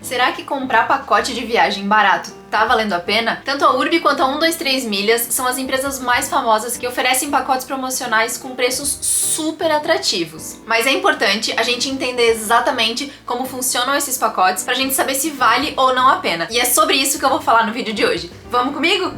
Será que comprar pacote de viagem barato tá valendo a pena? Tanto a Urbi quanto a 123 Milhas são as empresas mais famosas que oferecem pacotes promocionais com preços super atrativos. Mas é importante a gente entender exatamente como funcionam esses pacotes pra gente saber se vale ou não a pena. E é sobre isso que eu vou falar no vídeo de hoje. Vamos comigo?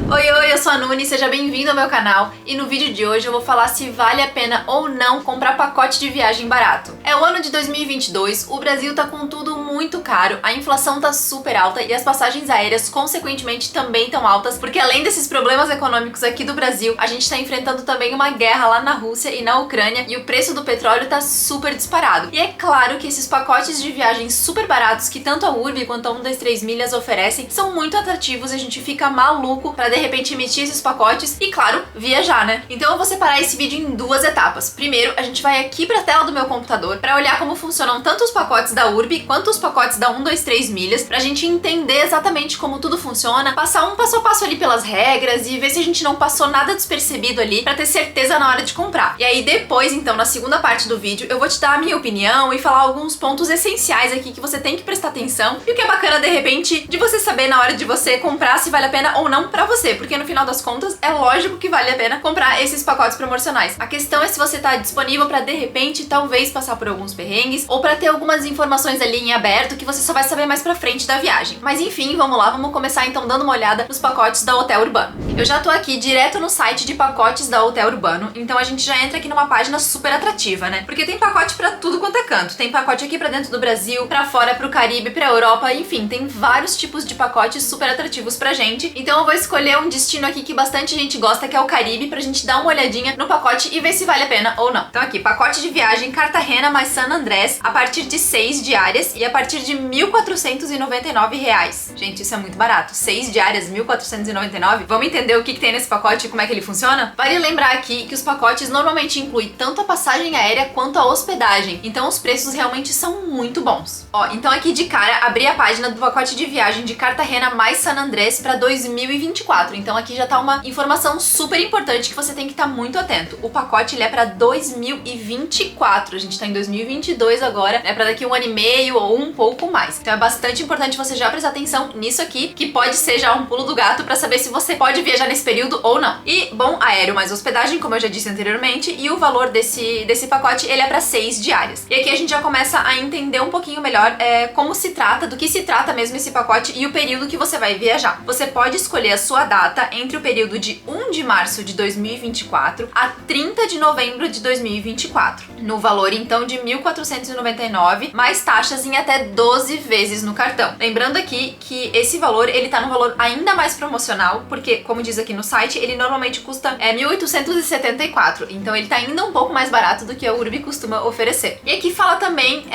Oi, eu sou a Nuni, seja bem-vindo ao meu canal e no vídeo de hoje eu vou falar se vale a pena ou não comprar pacote de viagem barato. É o ano de 2022, o Brasil tá com tudo muito caro, a inflação tá super alta e as passagens aéreas consequentemente também estão altas, porque além desses problemas econômicos aqui do Brasil, a gente tá enfrentando também uma guerra lá na Rússia e na Ucrânia e o preço do petróleo tá super disparado. E é claro que esses pacotes de viagem super baratos que tanto a Urbi quanto a 123 Milhas oferecem são muito atrativos e a gente fica maluco pra de repente emitir esses pacotes e, claro, viajar, né? Então eu vou separar esse vídeo em duas etapas. Primeiro, a gente vai aqui pra tela do meu computador pra olhar como funcionam tanto os pacotes da Urbi quanto os pacotes da 123 Milhas, pra gente entender exatamente como tudo funciona, passar um passo a passo ali pelas regras e ver se a gente não passou nada despercebido ali pra ter certeza na hora de comprar. E aí depois, então, na segunda parte do vídeo, eu vou te dar a minha opinião e falar alguns pontos essenciais aqui que você tem que prestar atenção e o que é bacana, de repente, de você saber na hora de você comprar se vale a pena ou não pra você, porque no final das contas é lógico que vale a pena comprar esses pacotes promocionais. A questão é se você tá disponível pra de repente talvez passar por alguns perrengues ou pra ter algumas informações ali em aberto que você só vai saber mais pra frente da viagem. Mas enfim, vamos lá, vamos começar então dando uma olhada nos pacotes da Hotel Urbano. Eu já tô aqui direto no site de pacotes da Hotel Urbano, então a gente já entra aqui numa página super atrativa, né? Porque tem pacote pra tudo quanto é canto. Tem pacote aqui pra dentro do Brasil, pra fora, pro Caribe, pra Europa, enfim, tem vários tipos de pacotes super atrativos pra gente. Então eu vou escolher um destino aqui que bastante gente gosta, que é o Caribe, pra gente dar uma olhadinha no pacote e ver se vale a pena ou não. Então aqui, pacote de viagem Cartagena mais San Andrés, a partir de 6 diárias e a partir de R$ 1.499. Gente, isso é muito barato. 6 diárias, R$ 1.499. Vamos entender o que tem nesse pacote e como é que ele funciona? Vale lembrar aqui que os pacotes normalmente incluem tanto a passagem aérea quanto a hospedagem, então os preços realmente são muito bons. Ó, então aqui de cara, abri a página do pacote de viagem de Cartagena mais San Andrés para 2024. Então aqui já tá uma informação super importante que você tem que estar muito atento. O pacote ele é para 2024. A gente tá em 2022 agora, é para daqui um ano e meio ou um pouco mais. Então é bastante importante você já prestar atenção nisso aqui, que pode ser já um pulo do gato para saber se você pode viajar nesse período ou não. E bom, aéreo mais hospedagem, como eu já disse anteriormente, e o valor desse pacote ele é para 6 diárias. E aqui a gente já começa a entender um pouquinho melhor como se trata, do que se trata mesmo esse pacote e o período que você vai viajar. Você pode escolher a sua data entre o período de 1 de março de 2024 a 30 de novembro de 2024, no valor então de R$ 1.499, mais taxas em até 12 vezes no cartão. Lembrando aqui que esse valor ele tá no valor ainda mais promocional, porque como diz aqui no site, ele normalmente custa R$ 1.874, então ele tá ainda um pouco mais barato do que a Urbi costuma oferecer. E aqui fala também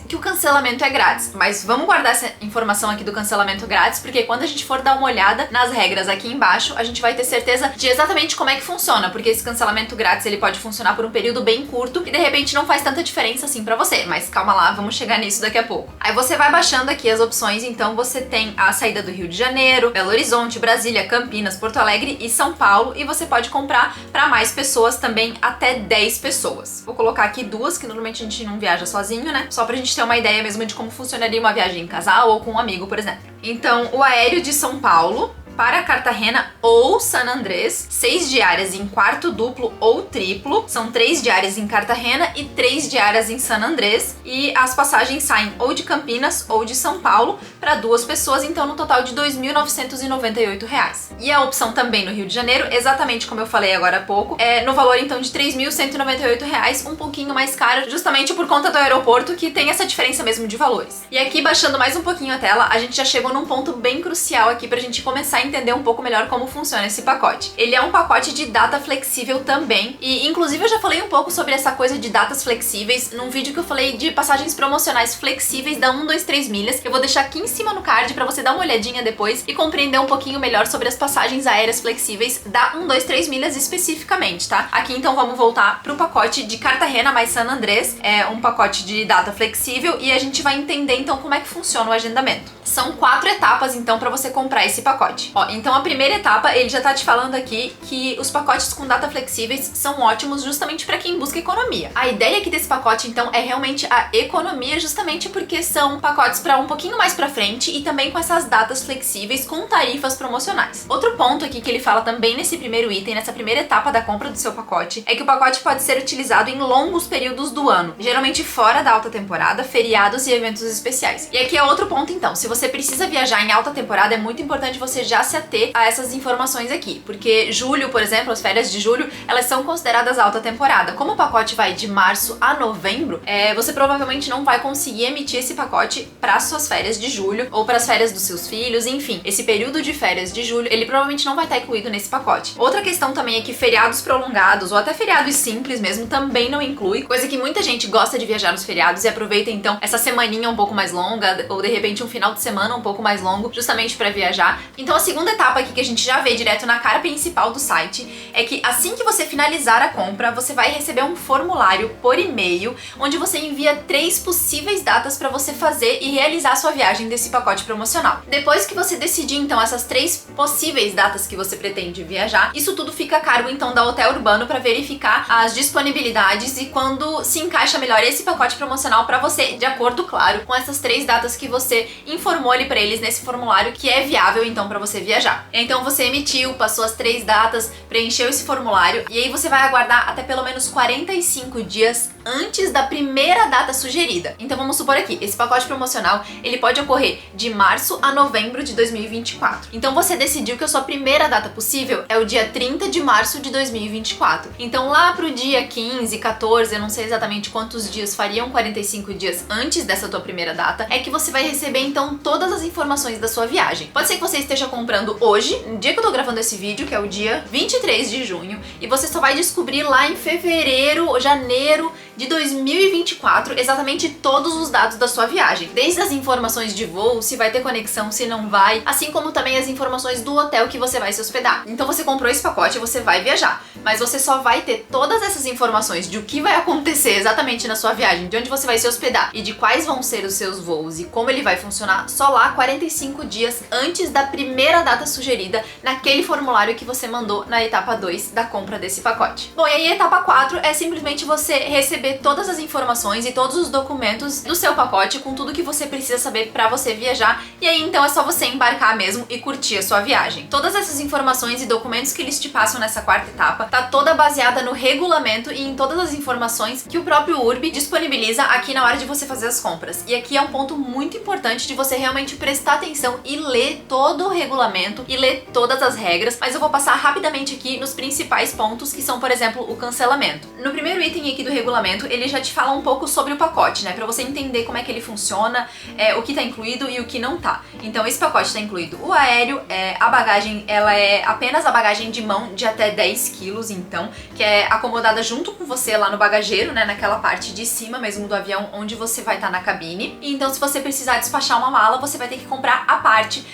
que o cancelamento é grátis, mas vamos guardar essa informação aqui do cancelamento grátis, porque quando a gente for dar uma olhada nas regras aqui embaixo, a gente vai ter certeza de exatamente como é que funciona, porque esse cancelamento grátis ele pode funcionar por um período bem curto e de repente não faz tanta diferença assim pra você, mas calma lá, vamos chegar nisso daqui a pouco. Aí você vai baixando aqui as opções, então você tem a saída do Rio de Janeiro, Belo Horizonte, Brasília, Campinas, Porto Alegre e São Paulo, e você pode comprar pra mais pessoas também, até 10 pessoas. Vou colocar aqui duas, que normalmente a gente não viaja sozinho, né? Só pra gente ter uma ideia mesmo de como funcionaria uma viagem em casal ou com um amigo, por exemplo. Então, o aéreo de São Paulo para Cartagena ou San Andrés, 6 diárias em quarto duplo ou triplo, são 3 diárias em Cartagena e 3 diárias em San Andrés, e as passagens saem ou de Campinas ou de São Paulo para 2 pessoas, então no total de R$ 2.998. E a opção também no Rio de Janeiro, exatamente como eu falei agora há pouco, é no valor então de R$ 3.198, um pouquinho mais caro, justamente por conta do aeroporto, que tem essa diferença mesmo de valores. E aqui, baixando mais um pouquinho a tela, a gente já chegou num ponto bem crucial aqui pra gente começar a entender um pouco melhor como funciona esse pacote. Ele é um pacote de data flexível também, e inclusive eu já falei um pouco sobre essa coisa de datas flexíveis num vídeo que eu falei de passagens promocionais flexíveis da 123 Milhas, que eu vou deixar aqui em cima no card pra você dar uma olhadinha depois e compreender um pouquinho melhor sobre as passagens aéreas flexíveis da 123 Milhas especificamente, tá? Aqui então vamos voltar pro pacote de Cartagena mais San Andrés, é um pacote de data flexível, e a gente vai entender então como é que funciona o agendamento. São 4 etapas então pra você comprar esse pacote. Ó, então a primeira etapa, ele já tá te falando aqui que os pacotes com data flexíveis são ótimos justamente para quem busca economia. A ideia aqui desse pacote, então, é realmente a economia, justamente porque são pacotes para um pouquinho mais pra frente e também com essas datas flexíveis com tarifas promocionais. Outro ponto aqui que ele fala também nesse primeiro item, nessa primeira etapa da compra do seu pacote, é que o pacote pode ser utilizado em longos períodos do ano, geralmente fora da alta temporada, feriados e eventos especiais. E aqui é outro ponto, então, se você precisa viajar em alta temporada, é muito importante você já se ater a essas informações aqui, porque julho, por exemplo, as férias de julho, elas são consideradas alta temporada. Como o pacote vai de março a novembro, você provavelmente não vai conseguir emitir esse pacote para suas férias de julho ou para as férias dos seus filhos, enfim. Esse período de férias de julho, ele provavelmente não vai estar incluído nesse pacote. Outra questão também é que feriados prolongados ou até feriados simples mesmo também não inclui, coisa que muita gente gosta de viajar nos feriados e aproveita então essa semaninha um pouco mais longa ou de repente um final de semana um pouco mais longo justamente para viajar. Então a segunda etapa aqui que a gente já vê direto na cara principal do site é que assim que você finalizar a compra, você vai receber um formulário por e-mail onde você envia 3 possíveis datas para você fazer e realizar a sua viagem desse pacote promocional. Depois que você decidir então essas 3 possíveis datas que você pretende viajar, isso tudo fica a cargo então da Hotel Urbano para verificar as disponibilidades e quando se encaixa melhor esse pacote promocional para você, de acordo, claro, com essas 3 datas que você informou ali para eles nesse formulário que é viável então para você viajar. Então você emitiu, passou as 3 datas, preencheu esse formulário e aí você vai aguardar até pelo menos 45 dias antes da primeira data sugerida. Então vamos supor aqui, esse pacote promocional, ele pode ocorrer de março a novembro de 2024. Então você decidiu que a sua primeira data possível é o dia 30 de março de 2024. Então lá pro dia 15, 14, eu não sei exatamente quantos dias fariam 45 dias antes dessa tua primeira data, é que você vai receber então todas as informações da sua viagem. Pode ser que você esteja comprando hoje, no dia que eu tô gravando esse vídeo, que é o dia 23 de junho, e você só vai descobrir lá em fevereiro ou janeiro de 2024 exatamente todos os dados da sua viagem, desde as informações de voo, se vai ter conexão, se não vai, assim como também as informações do hotel que você vai se hospedar. Então você comprou esse pacote e você vai viajar, mas você só vai ter todas essas informações de o que vai acontecer exatamente na sua viagem, de onde você vai se hospedar e de quais vão ser os seus voos e como ele vai funcionar só lá 45 dias antes da primeira data sugerida naquele formulário que você mandou na etapa 2 da compra desse pacote. Bom, e aí a etapa 4 é simplesmente você receber todas as informações e todos os documentos do seu pacote com tudo que você precisa saber para você viajar, e aí então é só você embarcar mesmo e curtir a sua viagem. Todas essas informações e documentos que eles te passam nessa quarta etapa tá toda baseada no regulamento e em todas as informações que o próprio URB disponibiliza aqui na hora de você fazer as compras. E aqui é um ponto muito importante de você realmente prestar atenção e ler todo o regulamento e ler todas as regras, mas eu vou passar rapidamente aqui nos principais pontos que são, por exemplo, o cancelamento. No primeiro item aqui do regulamento, ele já te fala um pouco sobre o pacote, né, para você entender como é que ele funciona, o que tá incluído e o que não tá. Então esse pacote tá incluído o aéreo, a bagagem, ela é apenas a bagagem de mão de até 10 quilos, então, que é acomodada junto com você lá no bagageiro, né, naquela parte de cima mesmo do avião onde você vai estar na cabine. E então se você precisar despachar uma mala, você vai ter que comprar à parte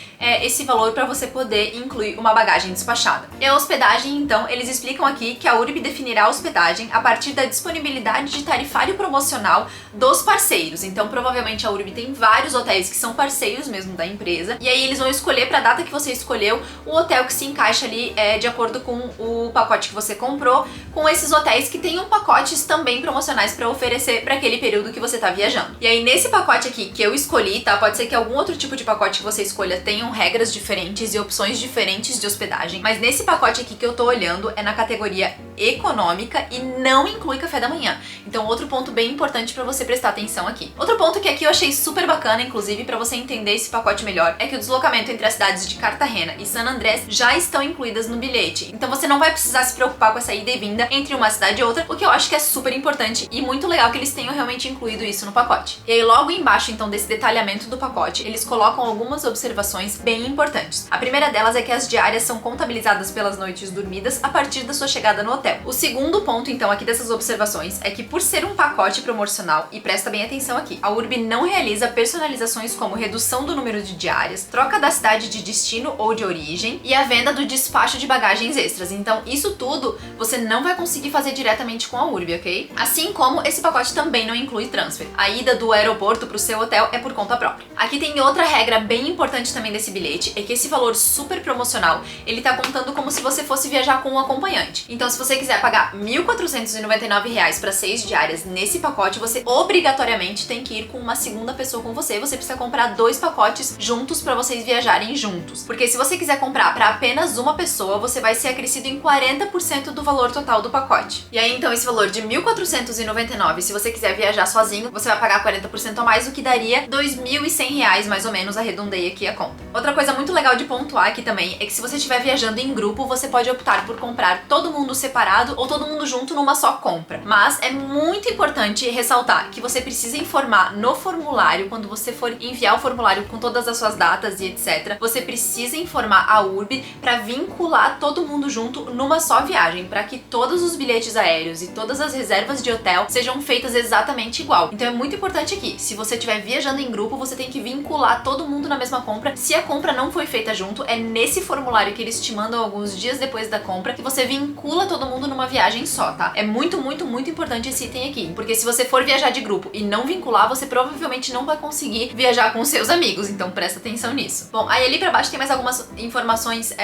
esse valor para você poder incluir uma bagagem despachada. E a hospedagem, então, eles explicam aqui que a URB definirá a hospedagem a partir da disponibilidade de tarifário promocional dos parceiros. Então, provavelmente a URB tem vários hotéis que são parceiros mesmo da empresa, e aí eles vão escolher para a data que você escolheu o hotel que se encaixa ali de acordo com o pacote que você comprou, com esses hotéis que tenham pacotes também promocionais para oferecer para aquele período que você tá viajando. E aí nesse pacote aqui que eu escolhi, tá? Pode ser que algum outro tipo de pacote que você escolha tenham regras diferentes e opções diferentes de hospedagem, mas nesse pacote aqui que eu tô olhando é na categoria econômica e não inclui café da manhã. Então outro ponto bem importante para você prestar atenção aqui. Outro ponto que aqui eu achei super bacana, inclusive para você entender esse pacote melhor, é que o deslocamento entre as cidades de Cartagena e San Andrés já estão incluídas no bilhete. Então você não vai precisar se preocupar com essa ida e vinda entre uma cidade e outra, o que eu acho que é super importante e muito legal que eles tenham realmente incluído isso no pacote. E aí logo embaixo então desse detalhamento do pacote, eles colocam algumas observações bem importantes. A primeira delas é que as diárias são contabilizadas pelas noites dormidas a partir da sua chegada no hotel. hotel. O segundo ponto, então, aqui dessas observações é que por ser um pacote promocional, e presta bem atenção aqui, a Urbi não realiza personalizações como redução do número de diárias, troca da cidade de destino ou de origem e a venda do despacho de bagagens extras. Então, isso tudo você não vai conseguir fazer diretamente com a Urbi, ok? Assim como esse pacote também não inclui transfer. A ida do aeroporto pro seu hotel é por conta própria. Aqui tem outra regra bem importante também desse bilhete, é que esse valor super promocional, ele tá contando como se você fosse viajar com um acompanhante. Então, se você quiser pagar R$ 1.499 para 6 diárias nesse pacote, você obrigatoriamente tem que ir com uma segunda pessoa com você. Você precisa comprar 2 pacotes juntos para vocês viajarem juntos. Porque se você quiser comprar para apenas uma pessoa, você vai ser acrescido em 40% do valor total do pacote. E aí, então, esse valor de R$ 1.499, se você quiser viajar sozinho, você vai pagar 40% a mais, o que daria R$ 2.100 mais ou menos, arredondei aqui a conta. Outra coisa muito legal de pontuar aqui também é que se você estiver viajando em grupo, você pode optar por comprar todo mundo separado ou todo mundo junto numa só compra. Mas é muito importante ressaltar que você precisa informar no formulário, quando você for enviar o formulário com todas as suas datas e etc, você precisa informar a Urbi para vincular todo mundo junto numa só viagem, para que todos os bilhetes aéreos e todas as reservas de hotel sejam feitas exatamente igual. Então é muito importante aqui, se você estiver viajando em grupo, você tem que vincular todo mundo na mesma compra. Se a compra não foi feita junto, é nesse formulário que eles te mandam alguns dias depois da compra que você vincula todo mundo numa viagem só, tá? É muito importante esse item aqui, porque se você for viajar de grupo e não vincular, você provavelmente não vai conseguir viajar com seus amigos, então presta atenção nisso. Bom, aí ali pra baixo tem mais algumas informações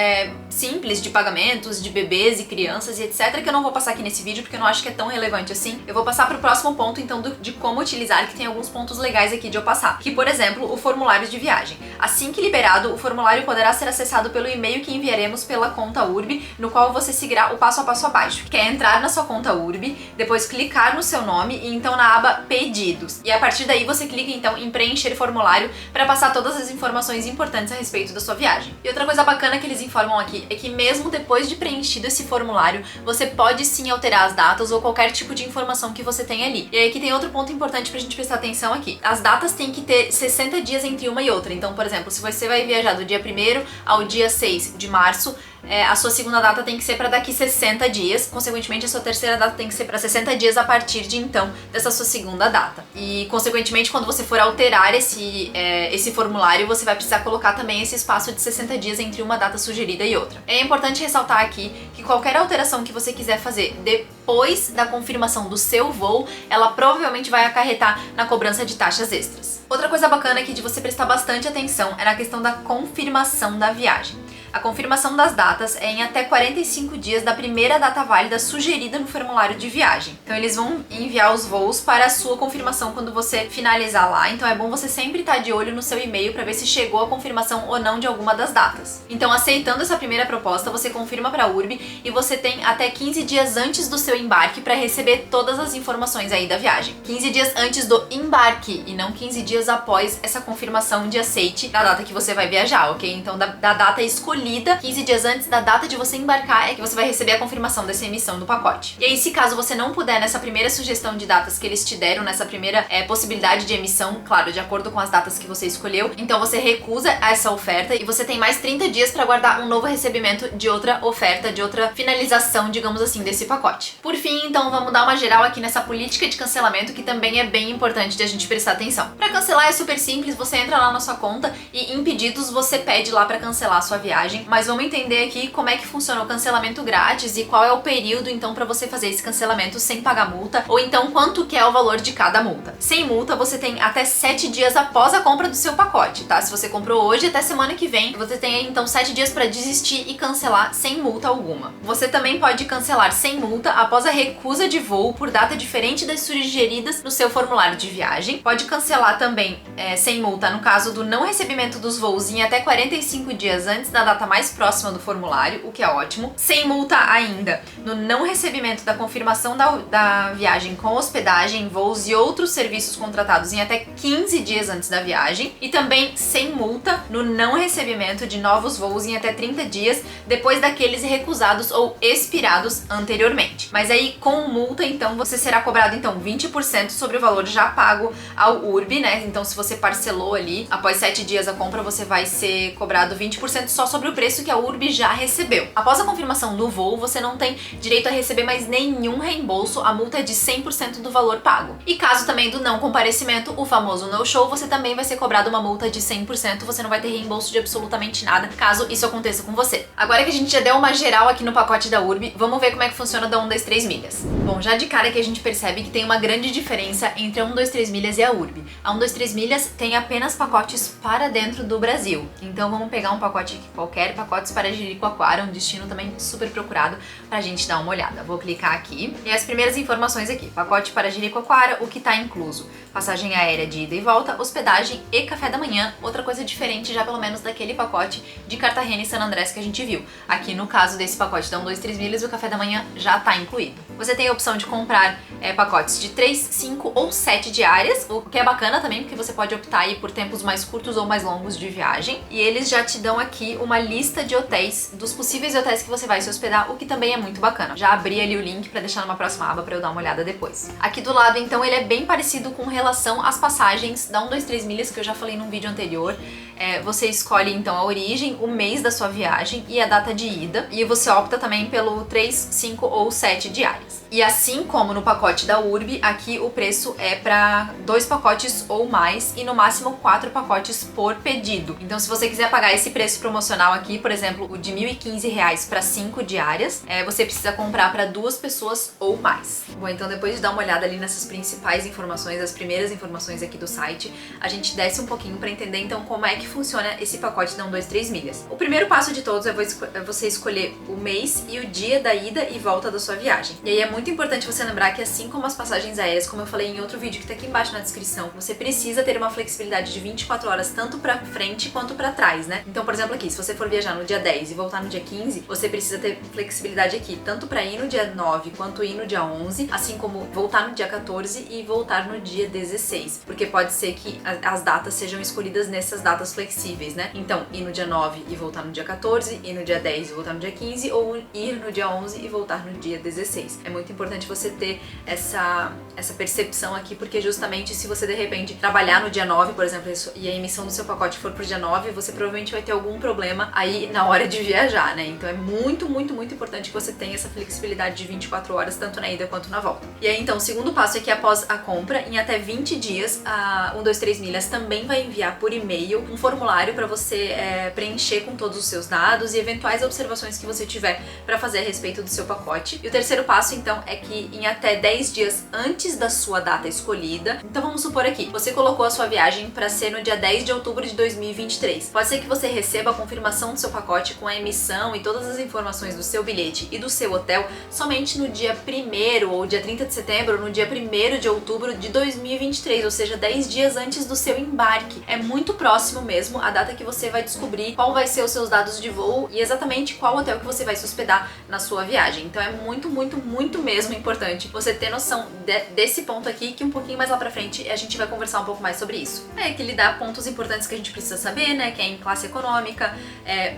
simples de pagamentos, de bebês e crianças e etc, que eu não vou passar aqui nesse vídeo, porque eu não acho que é tão relevante assim. Eu vou passar pro próximo ponto, então, de como utilizar, que tem alguns pontos legais aqui de eu passar. Que, por exemplo, o formulário de viagem. Assim que liberado, o formulário poderá ser acessado pelo e-mail que enviaremos pela conta Urbi, no qual você seguirá o passo a passo abaixo, que é entrar na sua conta Urbi, depois clicar no seu nome e então na aba Pedidos. E a partir daí você clica então em preencher formulário para passar todas as informações importantes a respeito da sua viagem. E outra coisa bacana que eles informam aqui é que mesmo depois de preenchido esse formulário, você pode sim alterar as datas ou qualquer tipo de informação que você tem ali. E aí aqui tem outro ponto importante pra gente prestar atenção aqui. As datas têm que ter 60 dias entre uma e outra. Então, por exemplo, se você vai viajar do dia 1º ao dia 6 de março, a sua segunda data tem que ser para daqui 60 dias, consequentemente a sua terceira data tem que ser para 60 dias a partir de então dessa sua segunda data. E consequentemente, quando você for alterar esse formulário, você vai precisar colocar também esse espaço de 60 dias entre uma data sugerida e outra. É importante ressaltar aqui que qualquer alteração que você quiser fazer depois da confirmação do seu voo, ela provavelmente vai acarretar na cobrança de taxas extras. Outra coisa bacana aqui de você prestar bastante atenção é na questão da confirmação da viagem. A confirmação das datas é em até 45 dias da primeira data válida sugerida no formulário de viagem. Então eles vão enviar os voos para a sua confirmação quando você finalizar lá. Então é bom você sempre estar de olho no seu e-mail para ver se chegou a confirmação ou não de alguma das datas. Então, aceitando essa primeira proposta, você confirma para a Urbi e você tem até 15 dias antes do seu embarque para receber todas as informações aí da viagem. 15 dias antes do embarque e não 15 dias após essa confirmação de aceite da data que você vai viajar, ok? Então, da data escolhida, 15 dias antes da data de você embarcar, é que você vai receber a confirmação dessa emissão do pacote. E aí, se caso você não puder nessa primeira sugestão de datas que eles te deram, nessa primeira possibilidade de emissão, claro, de acordo com as datas que você escolheu, então você recusa essa oferta e você tem mais 30 dias para aguardar um novo recebimento de outra oferta, de outra finalização, digamos assim, desse pacote. Por fim, então, vamos dar uma geral aqui nessa política de cancelamento, que também é bem importante de a gente prestar atenção. Para cancelar é super simples, você entra lá na sua conta e em pedidos você pede lá para cancelar a sua viagem. Mas vamos entender aqui como é que funciona o cancelamento grátis e qual é o período então para você fazer esse cancelamento sem pagar multa, ou então quanto que é o valor de cada multa. Sem multa você tem até 7 dias após a compra do seu pacote, tá? Se você comprou hoje, até semana que vem, você tem então 7 dias para desistir e cancelar sem multa alguma. Você também pode cancelar sem multa após a recusa de voo por data diferente das sugeridas no seu formulário de viagem. Pode cancelar também sem multa no caso do não recebimento dos voos em até 45 dias antes da data mais próxima do formulário, o que é ótimo. Sem multa ainda no não recebimento da confirmação da viagem com hospedagem, voos e outros serviços contratados em até 15 dias antes da viagem. E também sem multa no não recebimento de novos voos em até 30 dias depois daqueles recusados ou expirados anteriormente. Mas aí com multa, então, você será cobrado então 20% sobre o valor já pago ao Urbi, né? Então se você parcelou ali, após 7 dias a compra, você vai ser cobrado 20% só sobre o o preço que a Urbi já recebeu. Após a confirmação do voo, você não tem direito a receber mais nenhum reembolso, a multa é de 100% do valor pago. E caso também do não comparecimento, o famoso no-show, você também vai ser cobrado uma multa de 100%, você não vai ter reembolso de absolutamente nada, caso isso aconteça com você. Agora que a gente já deu uma geral aqui no pacote da Urbi, vamos ver como é que funciona da 123 milhas. Bom, já de cara que a gente percebe que tem uma grande diferença entre a 123 milhas e a Urbi. A 123 milhas tem apenas pacotes para dentro do Brasil. Então vamos pegar um pacote aqui qualquer, pacotes para Jericoacoara, um destino também super procurado pra gente dar uma olhada. Vou clicar aqui e as primeiras informações aqui. Pacote para Jericoacoara, o que tá incluso? Passagem aérea de ida e volta, hospedagem e café da manhã. Outra coisa diferente já pelo menos daquele pacote de Cartagena e San Andrés que a gente viu. Aqui no caso desse pacote da 123 milhas, o café da manhã já tá incluído. Você tem a opção de comprar pacotes de 3, 5 ou 7 diárias, o que é bacana também, porque você pode optar aí por tempos mais curtos ou mais longos de viagem. E eles já te dão aqui uma lista de hotéis, dos possíveis hotéis que você vai se hospedar, o que também é muito bacana. Já abri ali o link pra deixar numa próxima aba pra eu dar uma olhada depois. Aqui do lado, então, ele é bem parecido com relação às passagens da 123 milhas, que eu já falei num vídeo anterior. Você escolhe então a origem, o mês da sua viagem e a data de ida, e você opta também pelo 3, 5 ou 7 diárias. E assim como no pacote da Urbi, aqui o preço é para 2 pacotes ou mais e no máximo 4 pacotes por pedido. Então se você quiser pagar esse preço promocional aqui, por exemplo, o de R$ 1.015 para 5 diárias, você precisa comprar para 2 pessoas ou mais. Bom, então depois de dar uma olhada ali nessas principais informações, as primeiras informações aqui do site, a gente desce um pouquinho para entender então como é que funciona esse pacote da 123 milhas. O primeiro passo de todos é você escolher o mês e o dia da ida e volta da sua viagem. E aí é muito importante você lembrar que assim como as passagens aéreas, como eu falei em outro vídeo que tá aqui embaixo na descrição, você precisa ter uma flexibilidade de 24 horas tanto pra frente quanto pra trás, né? Então, por exemplo, aqui, se você for viajar no dia 10 e voltar no dia 15, você precisa ter flexibilidade aqui, tanto pra ir no dia 9 quanto ir no dia 11, assim como voltar no dia 14 e voltar no dia 16, porque pode ser que as datas sejam escolhidas nessas datas flexíveis, né? Então, ir no dia 9 e voltar no dia 14, ir no dia 10 e voltar no dia 15, ou ir no dia 11 e voltar no dia 16. É muito importante você ter essa percepção aqui, porque justamente se você de repente trabalhar no dia 9, por exemplo, e a emissão do seu pacote for pro dia 9, você provavelmente vai ter algum problema aí na hora de viajar, né? Então é muito, muito, muito importante que você tenha essa flexibilidade de 24 horas, tanto na ida quanto na volta. E aí, então, o segundo passo é que após a compra, em até 20 dias, a 123 milhas também vai enviar por e-mail um formulário para você preencher com todos os seus dados e eventuais observações que você tiver para fazer a respeito do seu pacote. E o terceiro passo, então, é que em até 10 dias antes da sua data escolhida, então vamos supor aqui, você colocou a sua viagem para ser no dia 10 de outubro de 2023. Pode ser que você receba a confirmação do seu pacote com a emissão e todas as informações do seu bilhete e do seu hotel somente no dia 1º ou dia 30 de setembro, ou no dia 1º de outubro de 2023, ou seja, 10 dias antes do seu embarque. É muito próximo mesmo a data que você vai descobrir qual vai ser os seus dados de voo e exatamente qual hotel que você vai se hospedar na sua viagem. Então é muito, muito, muito mesmo importante você ter noção desse ponto aqui, que um pouquinho mais lá pra frente a gente vai conversar um pouco mais sobre isso. Que ele dá pontos importantes que a gente precisa saber, né? Que é em classe econômica,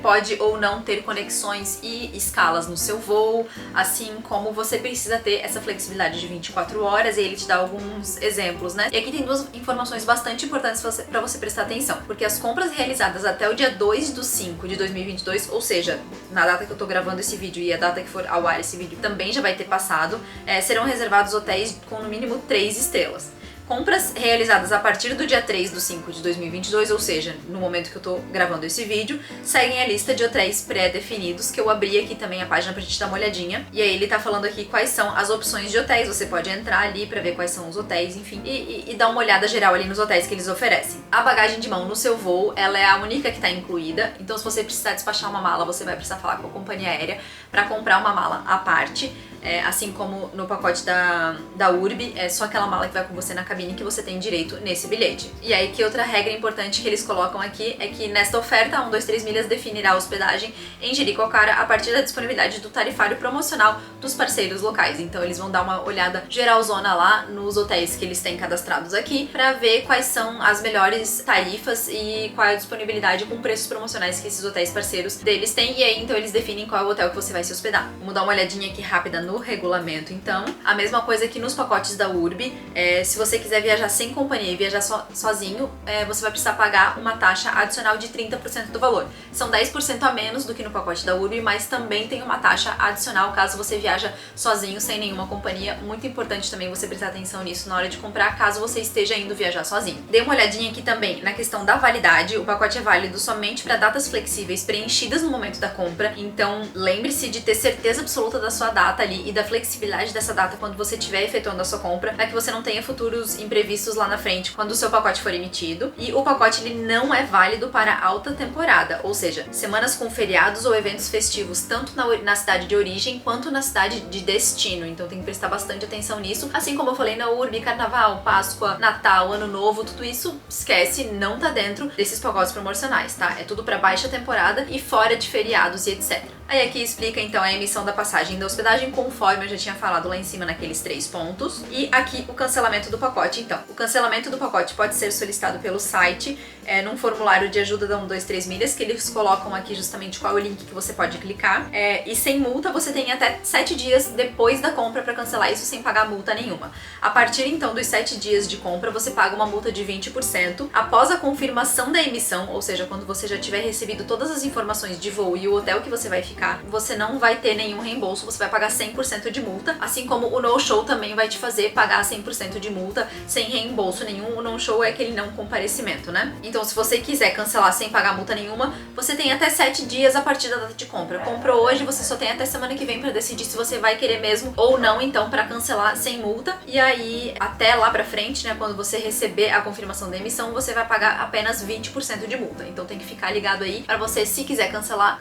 pode ou não ter conexões e escalas no seu voo, assim como você precisa ter essa flexibilidade de 24 horas, e ele te dá alguns exemplos, né? E aqui tem duas informações bastante importantes pra você prestar atenção, porque as compras realizadas até o dia 2/5 de 2022, ou seja, na data que eu tô gravando esse vídeo e a data que for ao ar esse vídeo também já vai ter passado, serão reservados hotéis com no mínimo 3 estrelas. Compras realizadas a partir do dia 3/5 de 2022, ou seja, no momento que eu tô gravando esse vídeo, seguem a lista de hotéis pré-definidos, que eu abri aqui também a página pra gente dar uma olhadinha. E aí ele tá falando aqui quais são as opções de hotéis, você pode entrar ali pra ver quais são os hotéis, enfim, e dar uma olhada geral ali nos hotéis que eles oferecem. A bagagem de mão no seu voo, ela é a única que tá incluída, então se você precisar despachar uma mala, você vai precisar falar com a companhia aérea pra comprar uma mala à parte. Assim como no pacote da Urbi, é só aquela mala que vai com você na cabine que você tem direito nesse bilhete. E aí, que outra regra importante que eles colocam aqui é que nesta oferta, a 123 milhas definirá a hospedagem em Jericoacoara a partir da disponibilidade do tarifário promocional dos parceiros locais. Então eles vão dar uma olhada geralzona lá nos hotéis que eles têm cadastrados aqui pra ver quais são as melhores tarifas e qual é a disponibilidade com preços promocionais que esses hotéis parceiros deles têm. E aí, então, eles definem qual é o hotel que você vai se hospedar. Vamos dar uma olhadinha aqui rápida no no regulamento. Então, a mesma coisa que nos pacotes da Urbi, se você quiser viajar sem companhia e viajar sozinho, você vai precisar pagar uma taxa adicional de 30% do valor. São 10% a menos do que no pacote da Urbi, mas também tem uma taxa adicional caso você viaja sozinho, sem nenhuma companhia. Muito importante também você prestar atenção nisso na hora de comprar, caso você esteja indo viajar sozinho. Dê uma olhadinha aqui também na questão da validade. O pacote é válido somente para datas flexíveis preenchidas no momento da compra, então lembre-se de ter certeza absoluta da sua data ali e da flexibilidade dessa data quando você estiver efetuando a sua compra, para que você não tenha futuros imprevistos lá na frente quando o seu pacote for emitido. E o pacote ele não é válido para alta temporada, ou seja, semanas com feriados ou eventos festivos tanto na cidade de origem quanto na cidade de destino, então tem que prestar bastante atenção nisso. Assim como eu falei na Urbi, Carnaval, Páscoa, Natal, Ano Novo, tudo isso esquece, não tá dentro desses pacotes promocionais, tá? É tudo para baixa temporada e fora de feriados e etc. Aí aqui explica então a emissão da passagem da hospedagem, conforme eu já tinha falado lá em cima naqueles 3 pontos. E aqui o cancelamento do pacote. Então, o cancelamento do pacote pode ser solicitado pelo site, num formulário de ajuda da 123 milhas, que eles colocam aqui justamente qual é o link que você pode clicar. E sem multa, você tem até 7 dias depois da compra para cancelar isso sem pagar multa nenhuma. A partir então dos 7 dias de compra, você paga uma multa de 20%. Após a confirmação da emissão, ou seja, quando você já tiver recebido todas as informações de voo e o hotel que você vai ficar, você não vai ter nenhum reembolso, você vai pagar 100% de multa, assim como o no-show também vai te fazer pagar 100% de multa sem reembolso nenhum. O no-show é aquele não comparecimento, né? Então, se você quiser cancelar sem pagar multa nenhuma, você tem até 7 dias a partir da data de compra. Comprou hoje, você só tem até semana que vem pra decidir se você vai querer mesmo ou não, então, pra cancelar sem multa. E aí, até lá pra frente, né, quando você receber a confirmação da emissão, você vai pagar apenas 20% de multa. Então, tem que ficar ligado aí pra você, se quiser cancelar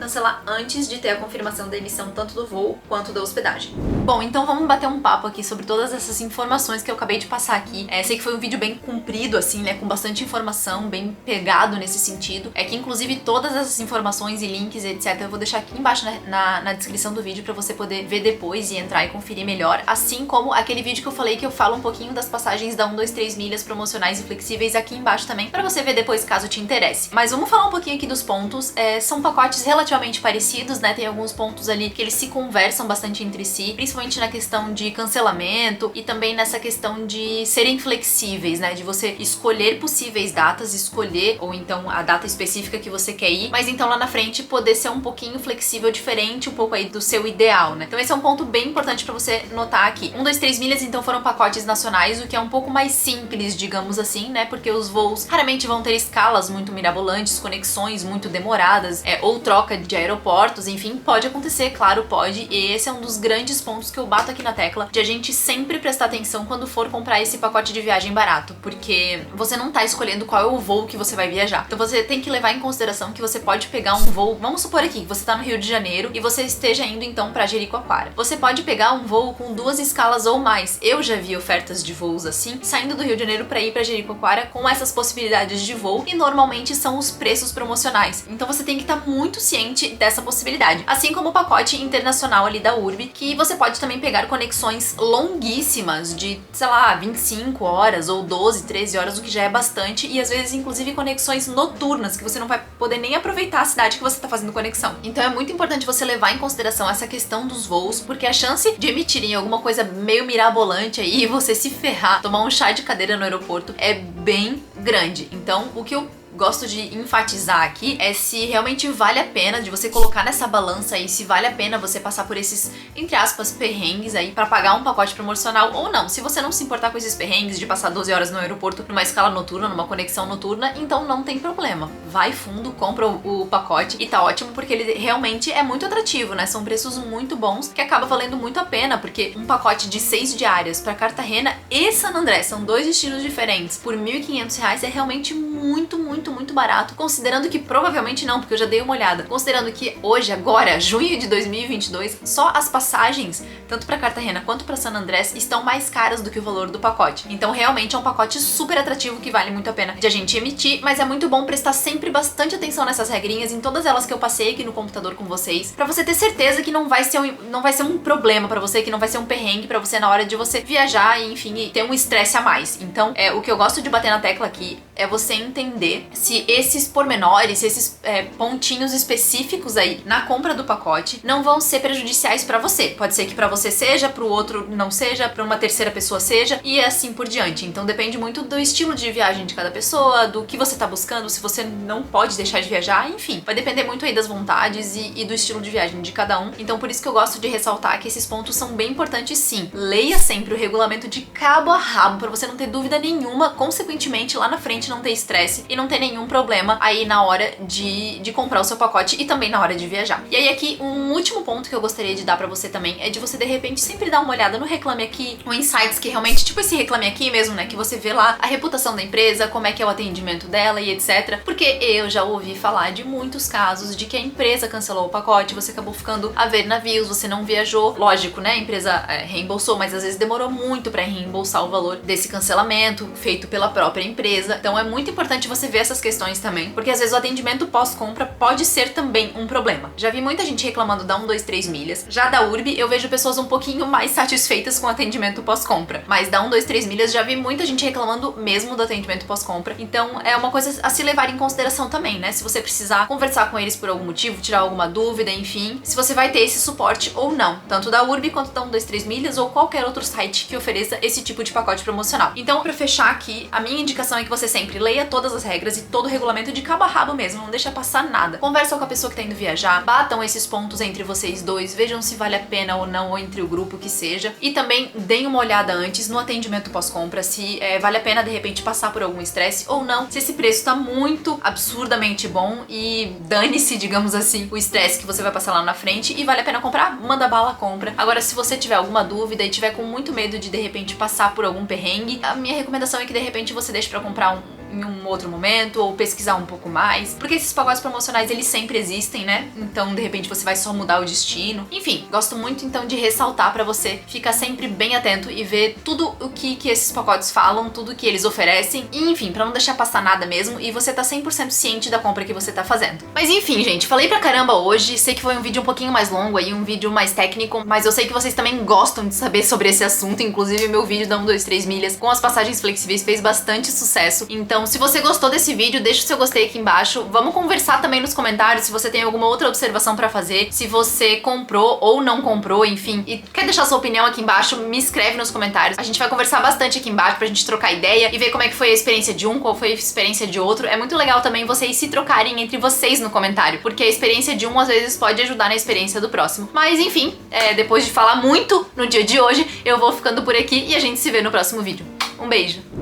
antes de ter a confirmação da emissão tanto do voo quanto da hospedagem. Bom, então vamos bater um papo aqui sobre todas essas informações que eu acabei de passar aqui. Sei que foi um vídeo bem comprido, assim, né, com bastante informação, bem pegado nesse sentido. Que inclusive todas essas informações e links, etc, eu vou deixar aqui embaixo na descrição do vídeo pra você poder ver depois e entrar e conferir melhor. Assim como aquele vídeo que eu falei que eu falo um pouquinho das passagens da 123 milhas promocionais e flexíveis aqui embaixo também, pra você ver depois caso te interesse. Mas vamos falar um pouquinho aqui dos pontos. São pacotes relativamente parecidos, né, tem alguns pontos ali que eles se conversam bastante entre si, principalmente na questão de cancelamento e também nessa questão de serem flexíveis, né, de você escolher possíveis datas, escolher ou então a data específica que você quer ir, mas então lá na frente poder ser um pouquinho flexível, diferente um pouco aí do seu ideal, né. Então esse é um ponto bem importante pra você notar aqui. 123 milhas então foram pacotes nacionais, o que é um pouco mais simples, digamos assim, né, porque os voos raramente vão ter escalas muito mirabolantes, conexões muito demoradas, ou troca de aeroportos, enfim, pode acontecer, claro, pode, e esse é um dos grandes pontos que eu bato aqui na tecla, de a gente sempre prestar atenção quando for comprar esse pacote de viagem barato, porque você não tá escolhendo qual é o voo que você vai viajar. Então você tem que levar em consideração que você pode pegar um voo, vamos supor aqui, que você tá no Rio de Janeiro e você esteja indo então pra Jericoacoara. Você pode pegar um voo com 2 escalas ou mais. Eu já vi ofertas de voos assim, saindo do Rio de Janeiro pra ir pra Jericoacoara com essas possibilidades de voo, e normalmente são os preços promocionais. Então você tem que estar muito ciente dessa possibilidade. Assim como o pacote internacional ali da Urbi, que você pode também pegar conexões longuíssimas de, sei lá, 25 horas ou 12, 13 horas, o que já é bastante, e às vezes inclusive conexões noturnas, que você não vai poder nem aproveitar a cidade que você tá fazendo conexão. Então é muito importante você levar em consideração essa questão dos voos, porque a chance de emitirem alguma coisa meio mirabolante aí e você se ferrar, tomar um chá de cadeira no aeroporto, é bem grande. Então o que eu gosto de enfatizar aqui é se realmente vale a pena de você colocar nessa balança aí, se vale a pena você passar por esses, entre aspas, perrengues aí pra pagar um pacote promocional ou não. Se você não se importar com esses perrengues de passar 12 horas no aeroporto numa escala noturna, numa conexão noturna, então não tem problema. Vai fundo, compra o pacote e tá ótimo, porque ele realmente é muito atrativo, né? São preços muito bons que acaba valendo muito a pena, porque um pacote de 6 diárias pra Cartagena e San André, são 2 destinos diferentes, por R$1.500 é realmente muito barato, considerando que provavelmente não, porque eu já dei uma olhada, considerando que hoje, agora, junho de 2022, só as passagens, tanto pra Cartagena quanto pra San Andrés, estão mais caras do que o valor do pacote. Então realmente é um pacote super atrativo que vale muito a pena de a gente emitir, mas é muito bom prestar sempre bastante atenção nessas regrinhas, em todas elas que eu passei aqui no computador com vocês, pra você ter certeza que não vai ser um problema pra você, que não vai ser um perrengue pra você na hora de você viajar e, enfim, ter um estresse a mais. Então, o que eu gosto de bater na tecla aqui é você entender se esses pormenores, se esses pontinhos específicos aí na compra do pacote não vão ser prejudiciais pra você. Pode ser que pra você seja, pro outro não seja, pra uma terceira pessoa seja, e assim por diante. Então depende muito do estilo de viagem de cada pessoa, do que você tá buscando, se você não pode deixar de viajar, enfim. Vai depender muito aí das vontades e do estilo de viagem de cada um. Então por isso que eu gosto de ressaltar que esses pontos são bem importantes sim. Leia sempre o regulamento de cabo a rabo pra você não ter dúvida nenhuma, consequentemente lá na frente não ter estresse e não ter nenhum problema aí na hora de comprar o seu pacote e também na hora de viajar. E aí aqui um último ponto que eu gostaria de dar pra você também é de você de repente sempre dar uma olhada no Reclame Aqui, no Insights, que realmente, tipo esse Reclame Aqui mesmo, né, que você vê lá a reputação da empresa, como é que é o atendimento dela e etc. Porque eu já ouvi falar de muitos casos de que a empresa cancelou o pacote, você acabou ficando a ver navios, você não viajou. Lógico, né, a empresa reembolsou, mas às vezes demorou muito pra reembolsar o valor desse cancelamento feito pela própria empresa. Então é muito importante você ver essas questões também, porque às vezes o atendimento pós-compra pode ser também um problema. Já vi muita gente reclamando da 123 milhas. Já da Urbi eu vejo pessoas um pouquinho mais satisfeitas com o atendimento pós-compra, mas da 123 milhas já vi muita gente reclamando mesmo do atendimento pós-compra. Então é uma coisa a se levar em consideração também, né? Se você precisar conversar com eles por algum motivo, tirar alguma dúvida, enfim, se você vai ter esse suporte ou não, tanto da Urbi quanto da 123 milhas ou qualquer outro site que ofereça esse tipo de pacote promocional. Então, pra fechar aqui, a minha indicação é que você sempre leia todas as regras e todo o regulamento de cabo a rabo mesmo, não deixa passar nada. Conversa com a pessoa que tá indo viajar, batam esses pontos entre vocês dois, vejam se vale a pena ou não, ou entre o grupo que seja, e também deem uma olhada antes no atendimento pós-compra, se vale a pena de repente passar por algum estresse ou não, se esse preço tá muito absurdamente bom e dane-se, digamos assim, o estresse que você vai passar lá na frente e vale a pena comprar, manda bala, compra. Agora, se você tiver alguma dúvida e tiver com muito medo de repente passar por algum perrengue, a minha recomendação é que de repente você deixe pra comprar em um outro momento ou pesquisar um pouco mais, porque esses pacotes promocionais eles sempre existem, né? Então de repente você vai só mudar o destino. Enfim, gosto muito então de ressaltar pra você ficar sempre bem atento e ver tudo o que esses pacotes falam, tudo que eles oferecem, e enfim, pra não deixar passar nada mesmo e você tá 100% ciente da compra que você tá fazendo. Mas enfim, gente, falei pra caramba hoje, sei que foi um vídeo um pouquinho mais longo aí, um vídeo mais técnico, mas eu sei que vocês também gostam de saber sobre esse assunto, inclusive meu vídeo da 123 milhas com as passagens flexíveis fez bastante sucesso. Então, se você gostou desse vídeo, deixa o seu gostei aqui embaixo. Vamos conversar também nos comentários se você tem alguma outra observação pra fazer, se você comprou ou não comprou, enfim, e quer deixar sua opinião aqui embaixo, me escreve nos comentários. A gente vai conversar bastante aqui embaixo pra gente trocar ideia e ver como é que foi a experiência de um, qual foi a experiência de outro. É muito legal também vocês se trocarem entre vocês no comentário, porque a experiência de um às vezes pode ajudar na experiência do próximo. Mas enfim, depois de falar muito no dia de hoje, eu vou ficando por aqui e a gente se vê no próximo vídeo. Um beijo!